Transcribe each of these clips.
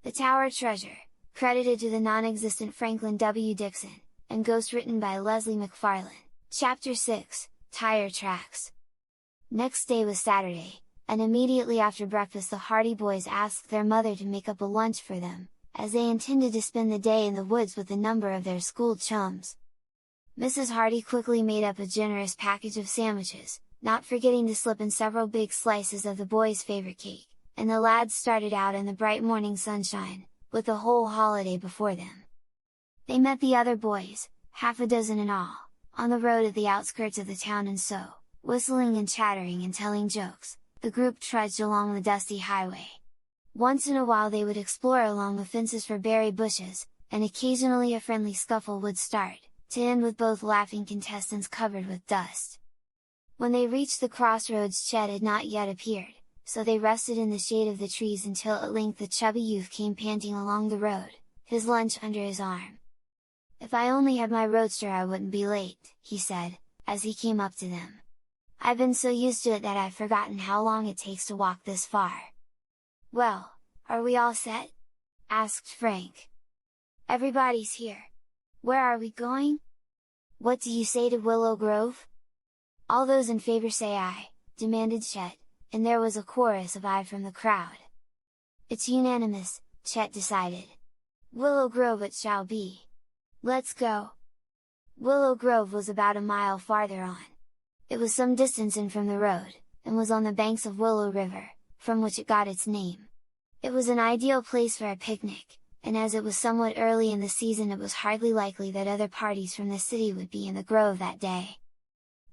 The Tower Treasure, credited to the non-existent Franklin W. Dixon, and Ghost written by Leslie McFarlane. Chapter 6, Tire Tracks. Next day was Saturday, and immediately after breakfast the Hardy boys asked their mother to make up a lunch for them, as they intended to spend the day in the woods with a number of their school chums. Mrs. Hardy quickly made up a generous package of sandwiches, not forgetting to slip in several big slices of the boys' favorite cake, and the lads started out in the bright morning sunshine, with the whole holiday before them. They met the other boys, half a dozen in all, on the road at the outskirts of the town, and so, whistling and chattering and telling jokes, the group trudged along the dusty highway. Once in a while they would explore along the fences for berry bushes, and occasionally a friendly scuffle would start, to end with both laughing contestants covered with dust. When they reached the crossroads, Chet had not yet appeared, so they rested in the shade of the trees until at length the chubby youth came panting along the road, his lunch under his arm. "If I only had my roadster I wouldn't be late," he said, as he came up to them. "I've been so used to it that I've forgotten how long it takes to walk this far." "Well, are we all set?" asked Frank. "Everybody's here. Where are we going? What do you say to Willow Grove?" "All those in favor say aye," demanded Chet, and there was a chorus of aye from the crowd. "It's unanimous," Chet decided. "Willow Grove it shall be! Let's go!" Willow Grove was about a mile farther on. It was some distance in from the road, and was on the banks of Willow River, from which it got its name. It was an ideal place for a picnic, and as it was somewhat early in the season it was hardly likely that other parties from the city would be in the grove that day.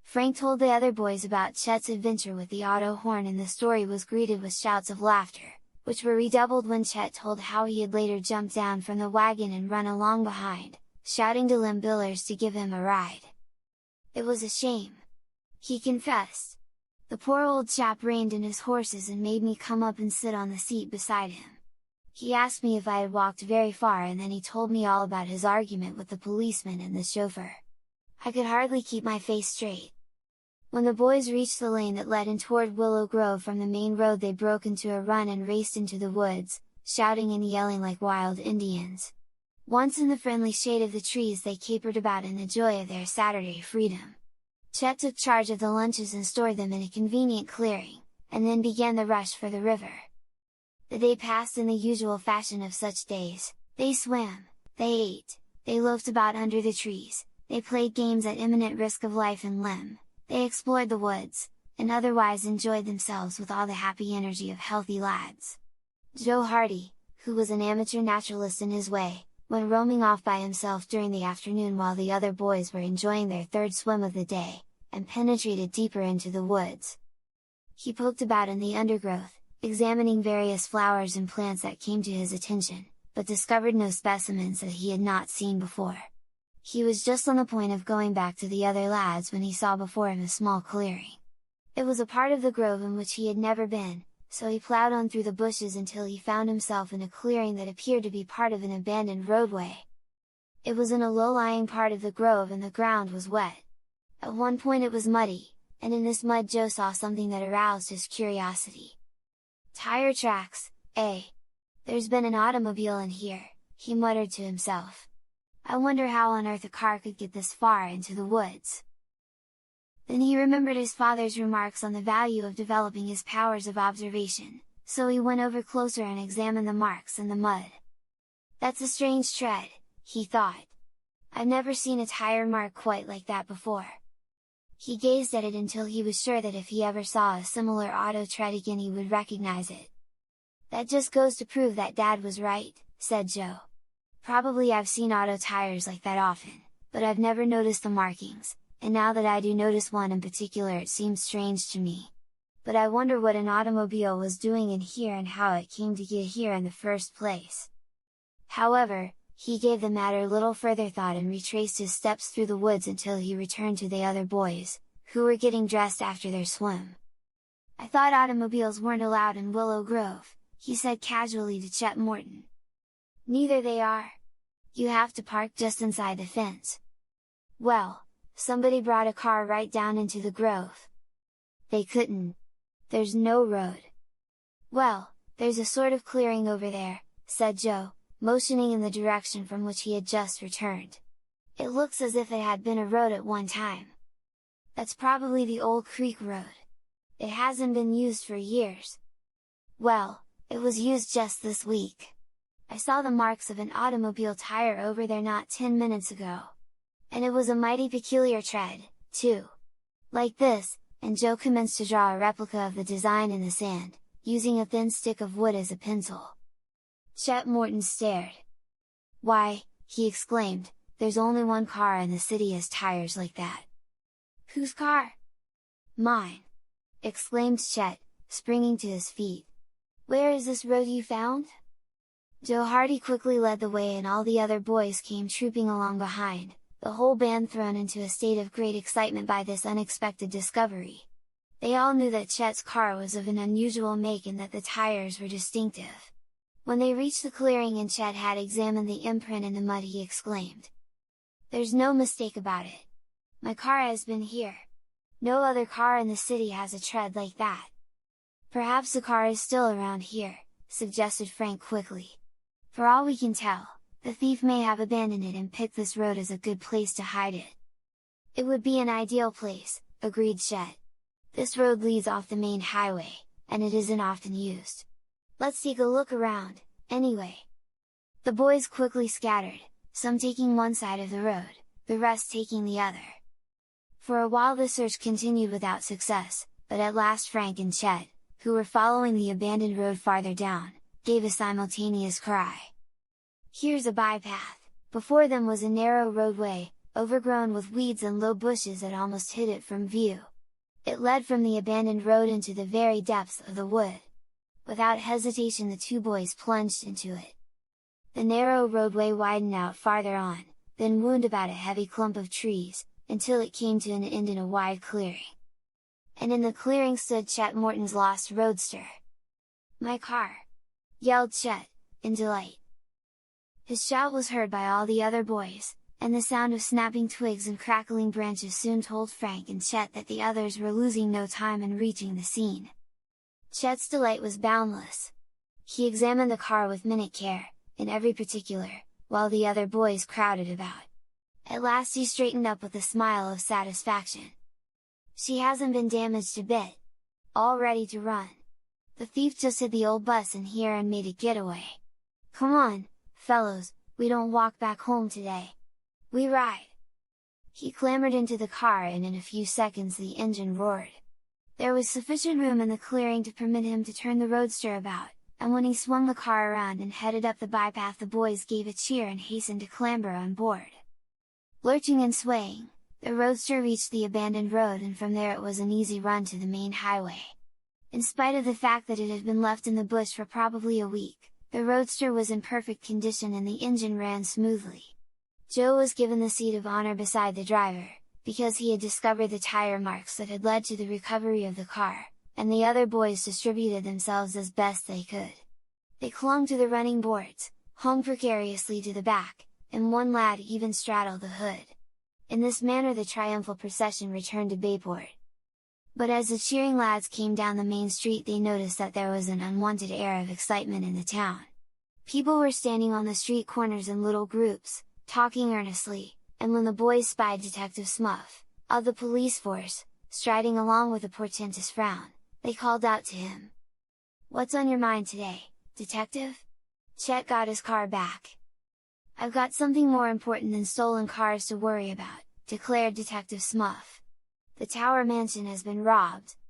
Frank told the other boys about Chet's adventure with the auto horn, and the story was greeted with shouts of laughter, which were redoubled when Chet told how he had later jumped down from the wagon and run along behind, shouting to Lem Billers to give him a ride. "It was a shame," he confessed. "The poor old chap reined in his horses and made me come up and sit on the seat beside him. He asked me if I had walked very far, and then he told me all about his argument with the policeman and the chauffeur. I could hardly keep my face straight." When the boys reached the lane that led in toward Willow Grove from the main road, they broke into a run and raced into the woods, shouting and yelling like wild Indians. Once in the friendly shade of the trees they capered about in the joy of their Saturday freedom. Chet took charge of the lunches and stored them in a convenient clearing, and then began the rush for the river. The day passed in the usual fashion of such days. They swam, they ate, they loafed about under the trees, they played games at imminent risk of life and limb, they explored the woods, and otherwise enjoyed themselves with all the happy energy of healthy lads. Joe Hardy, who was an amateur naturalist in his way, went roaming off by himself during the afternoon while the other boys were enjoying their third swim of the day, and penetrated deeper into the woods. He poked about in the undergrowth, examining various flowers and plants that came to his attention, but discovered no specimens that he had not seen before. He was just on the point of going back to the other lads when he saw before him a small clearing. It was a part of the grove in which he had never been, so he plowed on through the bushes until he found himself in a clearing that appeared to be part of an abandoned roadway. It was in a low-lying part of the grove and the ground was wet. At one point it was muddy, and in this mud Joe saw something that aroused his curiosity. "Tire tracks, eh? There's been an automobile in here," he muttered to himself. "I wonder how on earth a car could get this far into the woods." Then he remembered his father's remarks on the value of developing his powers of observation, so he went over closer and examined the marks in the mud. "That's a strange tread," he thought. "I've never seen a tire mark quite like that before." He gazed at it until he was sure that if he ever saw a similar auto tread again he would recognize it. "That just goes to prove that Dad was right," said Joe. "Probably I've seen auto tires like that often, but I've never noticed the markings, and now that I do notice one in particular it seems strange to me. But I wonder what an automobile was doing in here and how it came to get here in the first place." However, he gave the matter little further thought and retraced his steps through the woods until he returned to the other boys, who were getting dressed after their swim. "I thought automobiles weren't allowed in Willow Grove," he said casually to Chet Morton. "Neither they are. You have to park just inside the fence." "Well, somebody brought a car right down into the grove." "They couldn't. There's no road." "Well, there's a sort of clearing over there," said Joe, motioning in the direction from which he had just returned. It looks as if it had been a road at one time. That's probably the old creek road. It hasn't been used for years. Well, it was used just this week. I saw the marks of an automobile tire over there not 10 minutes ago. And it was a mighty peculiar tread, too. Like this, and Joe commenced to draw a replica of the design in the sand, using a thin stick of wood as a pencil. Chet Morton stared. "Why," he exclaimed, "there's only one car in the city has tires like that." "Whose car?" "Mine!" exclaimed Chet, springing to his feet. "Where is this road you found?" Joe Hardy quickly led the way and all the other boys came trooping along behind, the whole band thrown into a state of great excitement by this unexpected discovery. They all knew that Chet's car was of an unusual make and that the tires were distinctive. When they reached the clearing and Chet had examined the imprint in the mud, he exclaimed, "There's no mistake about it! My car has been here! No other car in the city has a tread like that!" "Perhaps the car is still around here," suggested Frank quickly. "For all we can tell, the thief may have abandoned it and picked this road as a good place to hide it." "It would be an ideal place," agreed Chet. "This road leads off the main highway, and it isn't often used. Let's take a look around, anyway." The boys quickly scattered, some taking one side of the road, the rest taking the other. For a while the search continued without success, but at last Frank and Chet, who were following the abandoned road farther down, gave a simultaneous cry. "Here's a bypath!" Before them was a narrow roadway, overgrown with weeds and low bushes that almost hid it from view. It led from the abandoned road into the very depths of the wood. Without hesitation the two boys plunged into it. The narrow roadway widened out farther on, then wound about a heavy clump of trees, until it came to an end in a wide clearing. And in the clearing stood Chet Morton's lost roadster. "My car!" yelled Chet, in delight. His shout was heard by all the other boys, and the sound of snapping twigs and crackling branches soon told Frank and Chet that the others were losing no time in reaching the scene. Chet's delight was boundless. He examined the car with minute care, in every particular, while the other boys crowded about. At last he straightened up with a smile of satisfaction. "She hasn't been damaged a bit! All ready to run! The thief just hid the old bus in here and made a getaway! Come on, fellows, we don't walk back home today! We ride!" He clambered into the car and in a few seconds the engine roared. There was sufficient room in the clearing to permit him to turn the roadster about, and when he swung the car around and headed up the bypath the boys gave a cheer and hastened to clamber on board. Lurching and swaying, the roadster reached the abandoned road and from there it was an easy run to the main highway. In spite of the fact that it had been left in the bush for probably a week, the roadster was in perfect condition and the engine ran smoothly. Joe was given the seat of honor beside the driver, because he had discovered the tire marks that had led to the recovery of the car, and the other boys distributed themselves as best they could. They clung to the running boards, hung precariously to the back, and one lad even straddled the hood. In this manner the triumphal procession returned to Bayport. But as the cheering lads came down the main street they noticed that there was an unwanted air of excitement in the town. People were standing on the street corners in little groups, talking earnestly, and when the boys spied Detective Smuff, of the police force, striding along with a portentous frown, they called out to him. "What's on your mind today, detective?" Chet got his car back. "I've got something more important than stolen cars to worry about," declared Detective Smuff. "The Tower Mansion has been robbed,